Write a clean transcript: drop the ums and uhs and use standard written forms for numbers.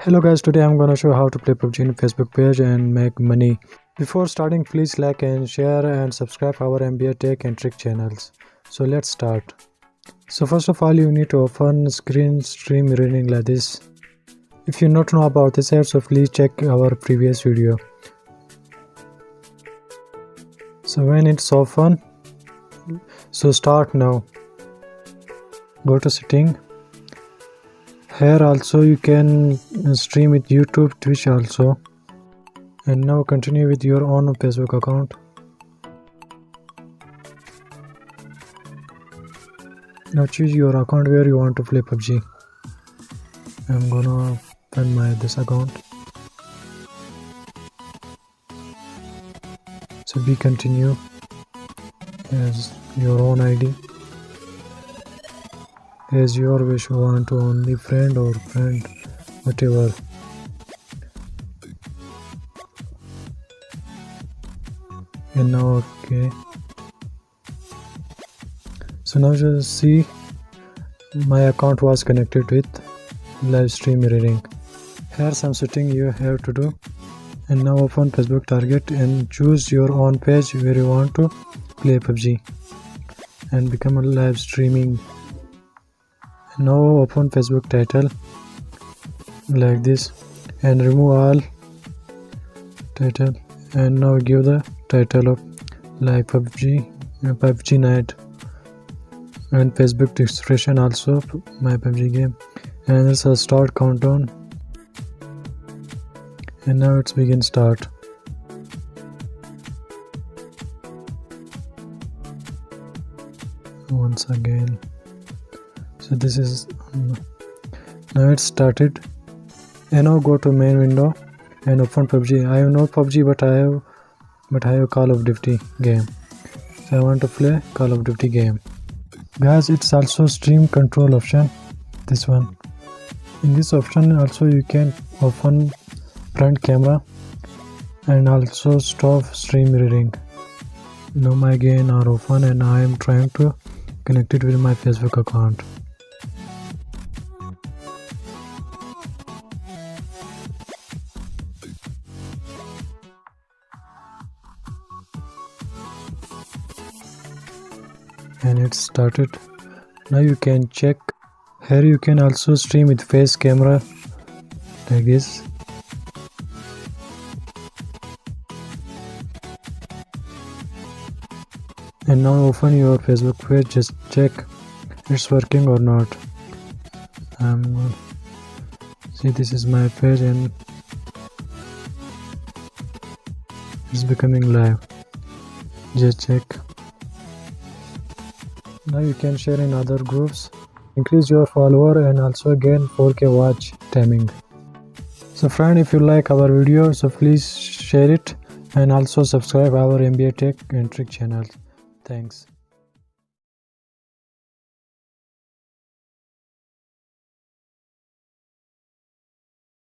Hello guys, today I'm gonna show how to play PUBG in Facebook page and make money. Before starting, please like and share and subscribe our Mba Tech and Trick channels. So let's start. So first of all, you need to open screen stream reading like this. If you not know about this app, so please check our previous video. So when it's open, so start now. Go to setting. Here also you can stream with YouTube, Twitch also. And now continue with your own Facebook account. Now choose your account where you want to play PUBG. I'm gonna open this account. So we continue as your own ID. As your wish, you want to only friend or friend, whatever. And now okay. So now just see my account was connected with live stream mirroring. Here some setting you have to do. And now open Facebook target and choose your own page where you want to play PUBG and become a live streaming. Now open Facebook title like this and remove all title, and now give the title of live PUBG night, and Facebook description also my PUBG game, and it's a start countdown. And now it's begin start. Once again. So this is now it's started. And now go to main window and open PUBG. I have no PUBG, but I have Call of Duty game. So I want to play Call of Duty game. Guys, it's also stream control option. This one. In this option also you can open front camera and also stop stream mirroring. Now my game are open and I am trying to connect it with my Facebook account. And it started. Now you can check. Here you can also stream with face camera like this. And now open your Facebook page, just check it's working or not. See, this is my page and it's becoming live. Just check. Now you can share in other groups, increase your follower and also gain 4K watch timing. So friend, if you like our video, so please share it and also subscribe our Mba Tech and Trick channel. Thanks.